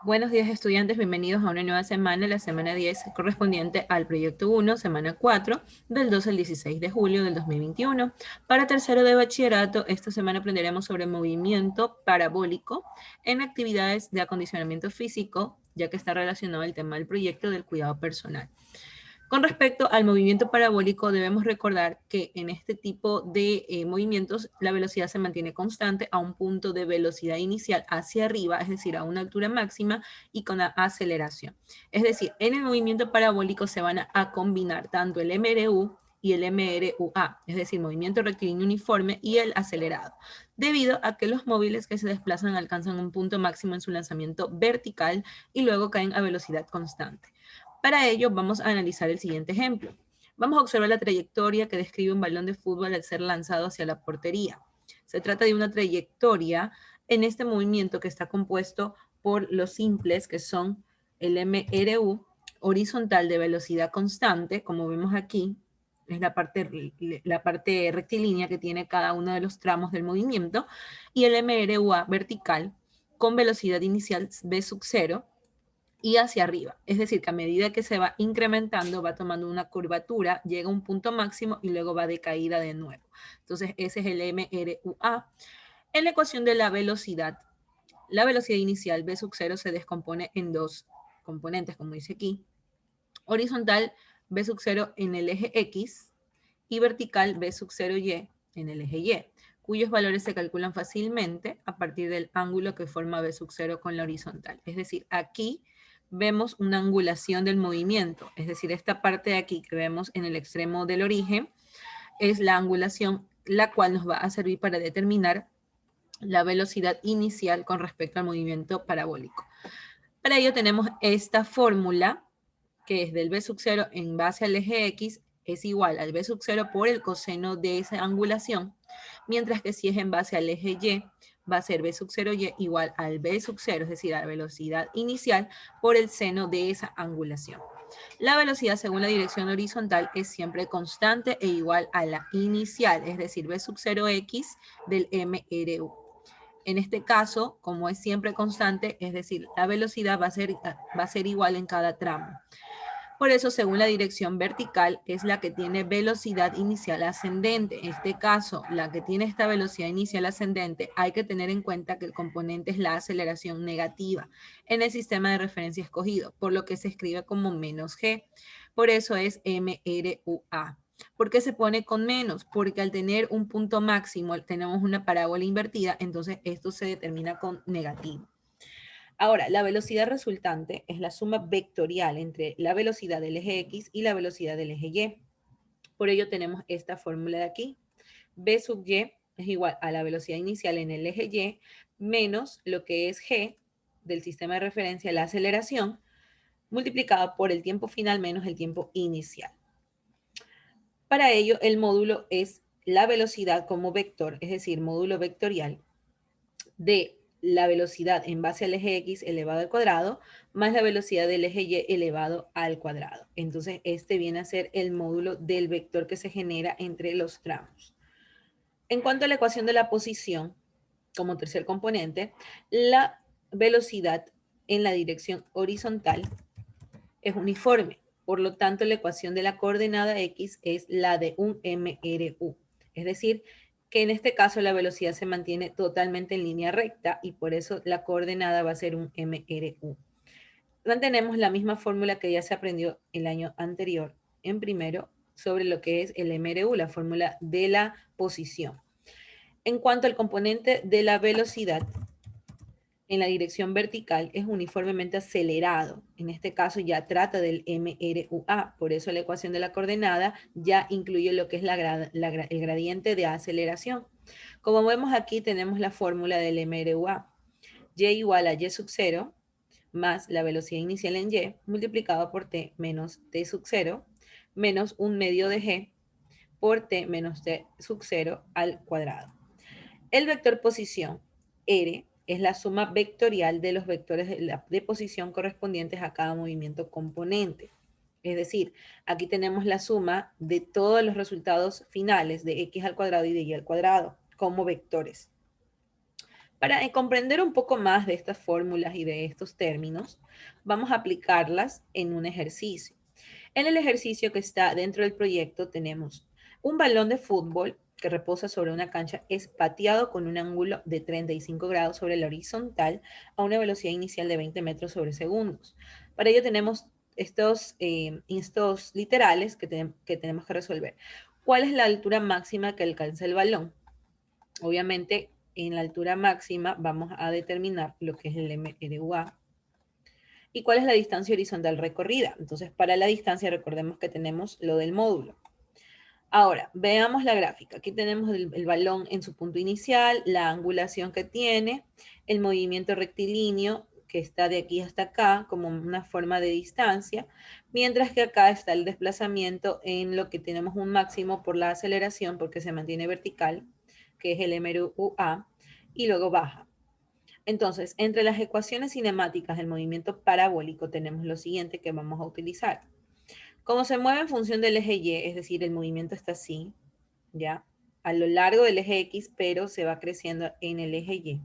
Buenos días estudiantes, bienvenidos a una nueva semana, la semana 10 correspondiente al proyecto 1, semana 4, del 12 al 16 de julio del 2021. Para tercero de bachillerato, esta semana aprenderemos sobre movimiento parabólico en actividades de acondicionamiento físico, ya que está relacionado al tema del proyecto del cuidado personal. Con respecto al movimiento parabólico, debemos recordar que en este tipo de movimientos la velocidad se mantiene constante a un punto de velocidad inicial hacia arriba, es decir, a una altura máxima y con la aceleración. Es decir, en el movimiento parabólico se van a combinar tanto el MRU y el MRUA, es decir, movimiento rectilíneo uniforme y el acelerado, debido a que los móviles que se desplazan alcanzan un punto máximo en su lanzamiento vertical y luego caen a velocidad constante. Para ello, vamos a analizar el siguiente ejemplo. Vamos a observar la trayectoria que describe un balón de fútbol al ser lanzado hacia la portería. Se trata de una trayectoria en este movimiento que está compuesto por los simples, que son el MRU, horizontal de velocidad constante, como vemos aquí, es la parte rectilínea que tiene cada uno de los tramos del movimiento, y el MRUA vertical con velocidad inicial v sub 0 y hacia arriba. Es decir, que a medida que se va incrementando, va tomando una curvatura, llega a un punto máximo y luego va de caída de nuevo. Entonces, ese es el MRUA. En la ecuación de la velocidad inicial V sub 0 se descompone en dos componentes, como dice aquí. Horizontal V sub 0 en el eje X y vertical V sub 0Y en el eje Y, cuyos valores se calculan fácilmente a partir del ángulo que forma V sub 0 con la horizontal. Es decir, aquí vemos una angulación del movimiento, es decir, esta parte de aquí que vemos en el extremo del origen es la angulación, la cual nos va a servir para determinar la velocidad inicial con respecto al movimiento parabólico. Para ello tenemos esta fórmula que es del B sub 0 en base al eje X es igual al B sub 0 por el coseno de esa angulación, mientras que si es en base al eje Y, va a ser B sub 0Y igual al B sub 0, es decir, a la velocidad inicial por el seno de esa angulación. La velocidad según la dirección horizontal es siempre constante e igual a la inicial, es decir, B sub 0X del MRU. En este caso, como es siempre constante, es decir, la velocidad va a ser igual en cada tramo. Por eso, según la dirección vertical, es la que tiene velocidad inicial ascendente. En este caso, la que tiene esta velocidad inicial ascendente, hay que tener en cuenta que el componente es la aceleración negativa en el sistema de referencia escogido, por lo que se escribe como menos g. Por eso es MRUA. ¿Por qué se pone con menos? Porque al tener un punto máximo, tenemos una parábola invertida, entonces esto se determina con negativo. Ahora, la velocidad resultante es la suma vectorial entre la velocidad del eje X y la velocidad del eje Y. Por ello tenemos esta fórmula de aquí. B sub Y es igual a la velocidad inicial en el eje Y menos lo que es G del sistema de referencia, la aceleración, multiplicado por el tiempo final menos el tiempo inicial. Para ello, el módulo es la velocidad como vector, es decir, módulo vectorial de la velocidad en base al eje X elevado al cuadrado más la velocidad del eje Y elevado al cuadrado. Entonces, este viene a ser el módulo del vector que se genera entre los tramos. En cuanto a la ecuación de la posición, como tercer componente, la velocidad en la dirección horizontal es uniforme. Por lo tanto, la ecuación de la coordenada X es la de un MRU. Es decir, que en este caso la velocidad se mantiene totalmente en línea recta y por eso la coordenada va a ser un MRU. Mantenemos la misma fórmula que ya se aprendió el año anterior en primero sobre lo que es el MRU, la fórmula de la posición. En cuanto al componente de la velocidad, en la dirección vertical es uniformemente acelerado. En este caso ya trata del MRUA, por eso la ecuación de la coordenada ya incluye lo que es el gradiente de aceleración. Como vemos aquí tenemos la fórmula del MRUA. Y igual a Y sub 0 más la velocidad inicial en Y multiplicado por T menos T sub 0 menos un medio de G por T menos T sub 0 al cuadrado. El vector posición, R, es la suma vectorial de los vectores de posición correspondientes a cada movimiento componente. Es decir, aquí tenemos la suma de todos los resultados finales de x al cuadrado y de y al cuadrado como vectores. Para comprender un poco más de estas fórmulas y de estos términos, vamos a aplicarlas en un ejercicio. En el ejercicio que está dentro del proyecto tenemos un balón de fútbol que reposa sobre una cancha es pateado con un ángulo de 35 grados sobre la horizontal a una velocidad inicial de 20 metros sobre segundos. Para ello tenemos estos literales que tenemos que resolver. ¿Cuál es la altura máxima que alcanza el balón? Obviamente, en la altura máxima vamos a determinar lo que es el MRUA. ¿Y cuál es la distancia horizontal recorrida? Entonces, para la distancia, recordemos que tenemos lo del módulo. Ahora, veamos la gráfica. Aquí tenemos el balón en su punto inicial, la angulación que tiene, el movimiento rectilíneo que está de aquí hasta acá como una forma de distancia, mientras que acá está el desplazamiento en lo que tenemos un máximo por la aceleración porque se mantiene vertical, que es el MRUA, y luego baja. Entonces, entre las ecuaciones cinemáticas del movimiento parabólico tenemos lo siguiente que vamos a utilizar. Como se mueve en función del eje Y, es decir, el movimiento está así, ¿ya? A lo largo del eje X, pero se va creciendo en el eje Y.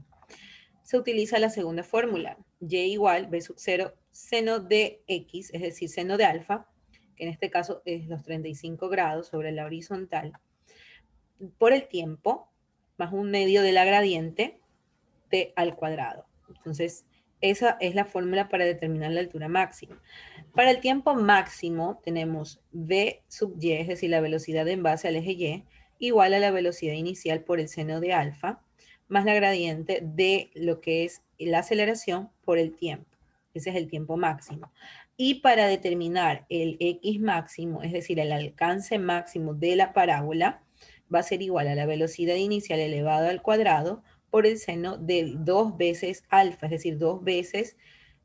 Se utiliza la segunda fórmula, Y igual B sub 0 seno de X, es decir, seno de alfa, que en este caso es los 35 grados sobre la horizontal, por el tiempo, más un medio de la gradiente, T al cuadrado. Entonces, esa es la fórmula para determinar la altura máxima. Para el tiempo máximo tenemos V sub Y, es decir, la velocidad en base al eje Y, igual a la velocidad inicial por el seno de alfa, más la gradiente de lo que es la aceleración por el tiempo. Ese es el tiempo máximo. Y para determinar el X máximo, es decir, el alcance máximo de la parábola, va a ser igual a la velocidad inicial elevado al cuadrado por el seno de 2 veces alfa, es decir, 2 veces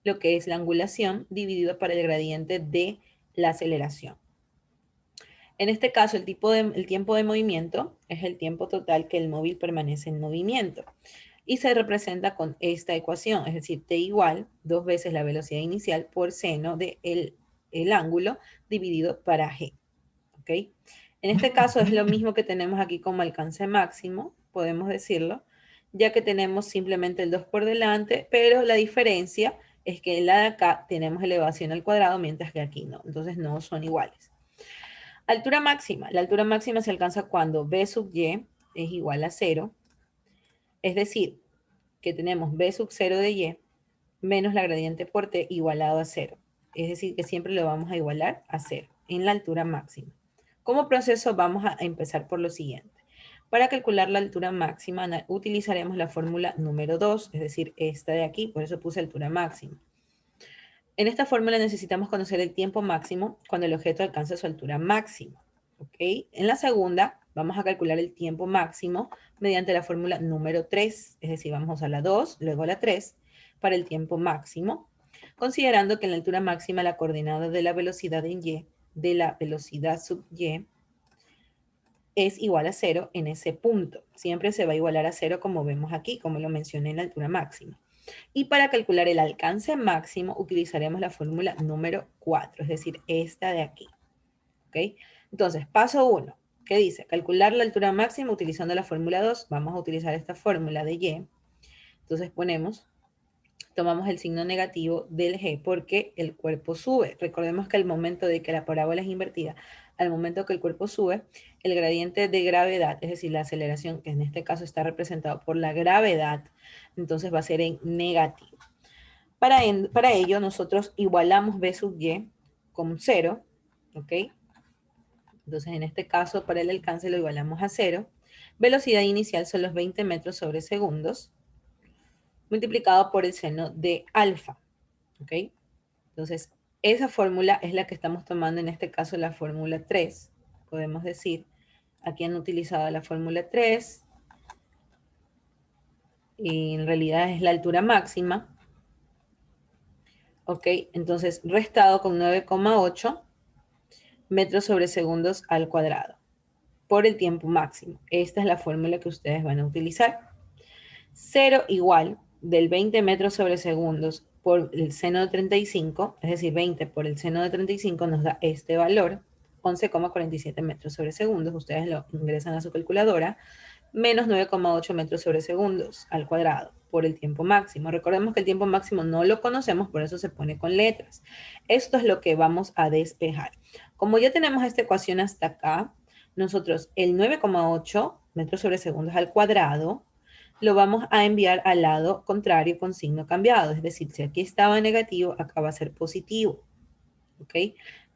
lo que es la angulación dividido por el gradiente de la aceleración. En este caso, el tiempo de movimiento es el tiempo total que el móvil permanece en movimiento y se representa con esta ecuación, es decir, t igual 2 veces la velocidad inicial por seno del el ángulo dividido para g. ¿Ok? En este caso es lo mismo que tenemos aquí como alcance máximo, podemos decirlo, ya que tenemos simplemente el 2 por delante, pero la diferencia es que en la de acá tenemos elevación al cuadrado, mientras que aquí no. Entonces no son iguales. Altura máxima. La altura máxima se alcanza cuando B sub Y es igual a 0. Es decir, que tenemos B sub 0 de Y menos la gradiente por T igualado a 0. Es decir, que siempre lo vamos a igualar a 0 en la altura máxima. Como proceso vamos a empezar por lo siguiente. Para calcular la altura máxima utilizaremos la fórmula número 2, es decir, esta de aquí, por eso puse altura máxima. En esta fórmula necesitamos conocer el tiempo máximo cuando el objeto alcanza su altura máxima. ¿Ok? En la segunda vamos a calcular el tiempo máximo mediante la fórmula número 3, es decir, vamos a usar la 2, luego la 3, para el tiempo máximo, considerando que en la altura máxima la coordenada de la velocidad en Y, de la velocidad sub Y, es igual a 0 en ese punto. Siempre se va a igualar a 0 como vemos aquí, como lo mencioné en la altura máxima. Y para calcular el alcance máximo utilizaremos la fórmula número 4, es decir, esta de aquí. ¿Ok? Entonces, paso 1, ¿qué dice? Calcular la altura máxima utilizando la fórmula 2. Vamos a utilizar esta fórmula de Y. Entonces tomamos el signo negativo del G porque el cuerpo sube. Recordemos que al momento de que la parábola es invertida, al momento que el cuerpo sube, el gradiente de gravedad, es decir, la aceleración, que en este caso está representado por la gravedad, entonces va a ser en negativo. Para ello, nosotros igualamos B sub Y con 0, ¿ok? Entonces, en este caso, para el alcance lo igualamos a 0. Velocidad inicial son los 20 metros sobre segundos, multiplicado por el seno de alfa, ¿ok? Entonces, esa fórmula es la que estamos tomando, en este caso, la fórmula 3. Podemos decir, aquí han utilizado la fórmula 3, y en realidad es la altura máxima, ¿ok? Entonces, restado con 9,8 metros sobre segundos al cuadrado por el tiempo máximo. Esta es la fórmula que ustedes van a utilizar. 0 igual del 20 metros sobre segundos por el seno de 35, es decir, 20 por el seno de 35 nos da este valor, 11,47 metros sobre segundos. Ustedes lo ingresan a su calculadora, menos 9,8 metros sobre segundos al cuadrado. por el tiempo máximo. Recordemos que el tiempo máximo no lo conocemos, por eso se pone con letras. Esto es lo que vamos a despejar. Como ya tenemos esta ecuación hasta acá, nosotros el 9,8 metros sobre segundos al cuadrado lo vamos a enviar al lado contrario con signo cambiado. Es decir, si aquí estaba negativo, acá va a ser positivo. ¿Ok?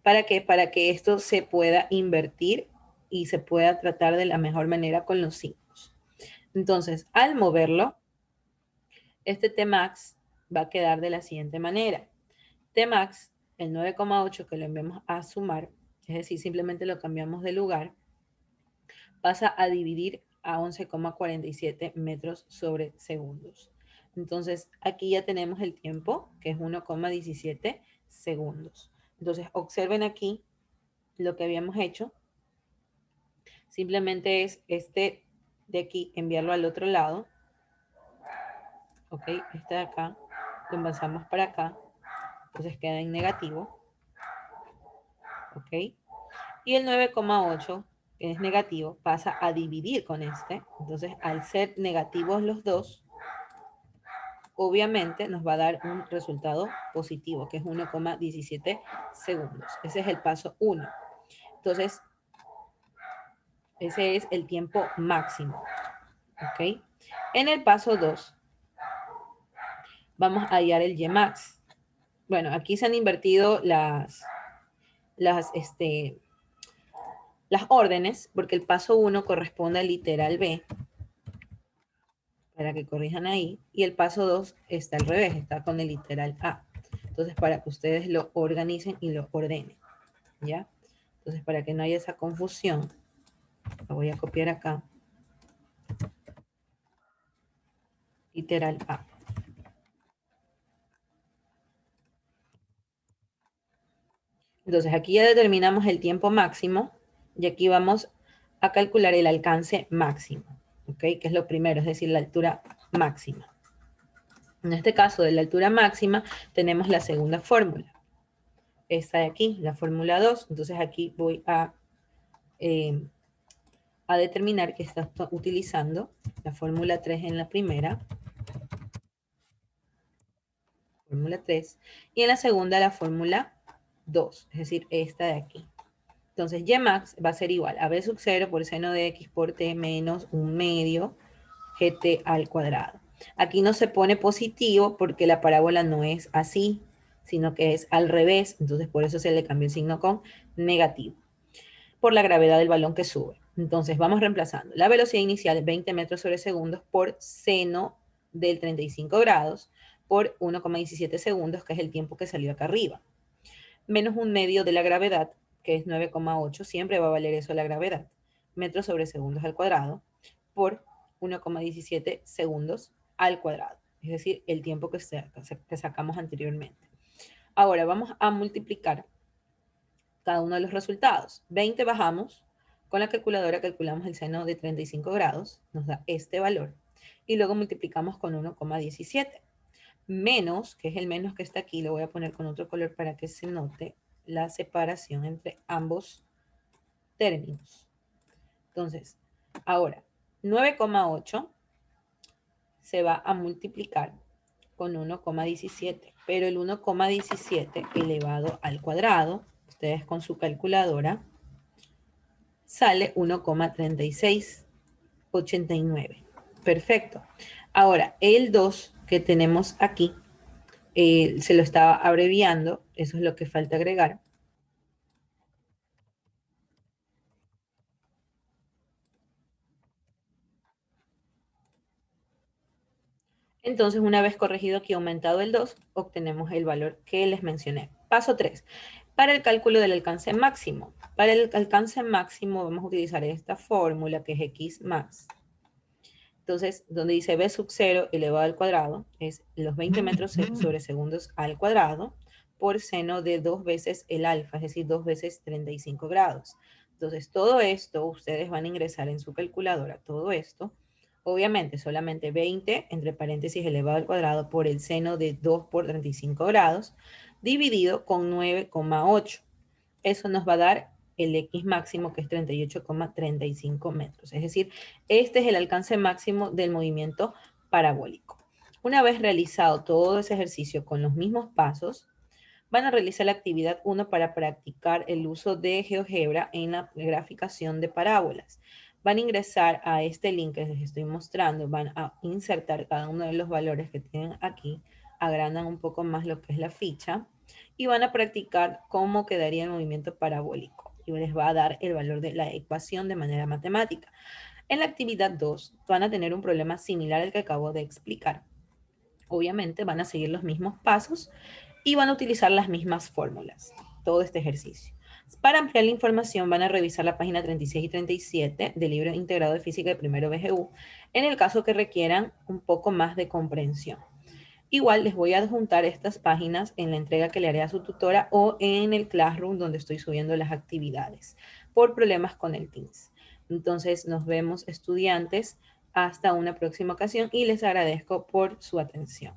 ¿Para qué? Para que esto se pueda invertir y se pueda tratar de la mejor manera con los signos. Entonces, al moverlo, este Tmax va a quedar de la siguiente manera. Tmax, el 9,8 que lo enviamos a sumar, es decir, simplemente lo cambiamos de lugar, pasa a dividir a 11,47 metros sobre segundos. Entonces, aquí ya tenemos el tiempo, que es 1,17 segundos. Entonces, observen aquí lo que habíamos hecho. Simplemente es este de aquí, enviarlo al otro lado. Ok, este de acá, lo envasamos para acá. Entonces queda en negativo. Ok. Y el 9,8, que es negativo, pasa a dividir con este. Entonces, al ser negativos los dos, obviamente nos va a dar un resultado positivo, que es 1,17 segundos. Ese es el paso 1. Entonces, ese es el tiempo máximo. ¿Ok? En el paso 2, vamos a hallar el Ymax. Bueno, aquí se han invertido las órdenes, porque el paso 1 corresponde al literal B, para que corrijan ahí, y el paso 2 está al revés, está con el literal A. Entonces, para que ustedes lo organicen y lo ordenen, ¿ya? Entonces, para que no haya esa confusión, lo voy a copiar acá. Literal A. Entonces, aquí ya determinamos el tiempo máximo y aquí vamos a calcular el alcance máximo, ¿ok? Que es lo primero, es decir, la altura máxima. En este caso, de la altura máxima, tenemos la segunda fórmula. Esta de aquí, la fórmula 2. Entonces, aquí voy a determinar que está utilizando la fórmula 3 en la primera, fórmula 3, y en la segunda la fórmula 2, es decir, esta de aquí. Entonces, Ymax va a ser igual a B sub 0 por seno de X por T menos 1 medio GT al cuadrado. Aquí no se pone positivo porque la parábola no es así, sino que es al revés. Entonces, por eso se le cambió el signo con negativo, por la gravedad del balón que sube. Entonces, vamos reemplazando. La velocidad inicial es 20 metros sobre segundos por seno del 35 grados por 1,17 segundos, que es el tiempo que salió acá arriba. Menos 1 medio de la gravedad, que es 9,8, siempre va a valer eso la gravedad, metros sobre segundos al cuadrado, por 1,17 segundos al cuadrado. Es decir, el tiempo que sacamos anteriormente. Ahora vamos a multiplicar cada uno de los resultados. 20 bajamos, con la calculadora calculamos el seno de 35 grados, nos da este valor, y luego multiplicamos con 1,17. Menos, que es el menos que está aquí, lo voy a poner con otro color para que se note la separación entre ambos términos. Entonces, ahora, 9,8 se va a multiplicar con 1,17, pero el 1,17 elevado al cuadrado, ustedes con su calculadora, sale 1,3689. Perfecto. Ahora, el 2 que tenemos aquí, se lo estaba abreviando, eso es lo que falta agregar. Entonces, una vez corregido aquí, aumentado el 2, obtenemos el valor que les mencioné. Paso 3. Para el cálculo del alcance máximo. Para el alcance máximo vamos a utilizar esta fórmula que es X más. Entonces, donde dice B sub 0 elevado al cuadrado, es los 20 metros sobre segundos al cuadrado por seno de 2 veces el alfa, es decir, 2 veces 35 grados. Entonces, todo esto ustedes van a ingresar en su calculadora, todo esto. Obviamente, solamente 20, entre paréntesis, elevado al cuadrado por el seno de 2 por 35 grados, dividido con 9,8. Eso nos va a dar el X máximo, que es 38,35 metros. Es decir, este es el alcance máximo del movimiento parabólico. Una vez realizado todo ese ejercicio con los mismos pasos, van a realizar la actividad 1 para practicar el uso de GeoGebra en la graficación de parábolas. Van a ingresar a este link que les estoy mostrando, van a insertar cada uno de los valores que tienen aquí, agrandan un poco más lo que es la ficha y van a practicar cómo quedaría el movimiento parabólico y les va a dar el valor de la ecuación de manera matemática. En la actividad 2 van a tener un problema similar al que acabo de explicar. Obviamente van a seguir los mismos pasos y van a utilizar las mismas fórmulas, todo este ejercicio. Para ampliar la información van a revisar la página 36 y 37 del libro integrado de física de primero BGU, en el caso que requieran un poco más de comprensión. Igual les voy a adjuntar estas páginas en la entrega que le haré a su tutora o en el Classroom donde estoy subiendo las actividades por problemas con el Teams. Entonces nos vemos estudiantes hasta una próxima ocasión y les agradezco por su atención.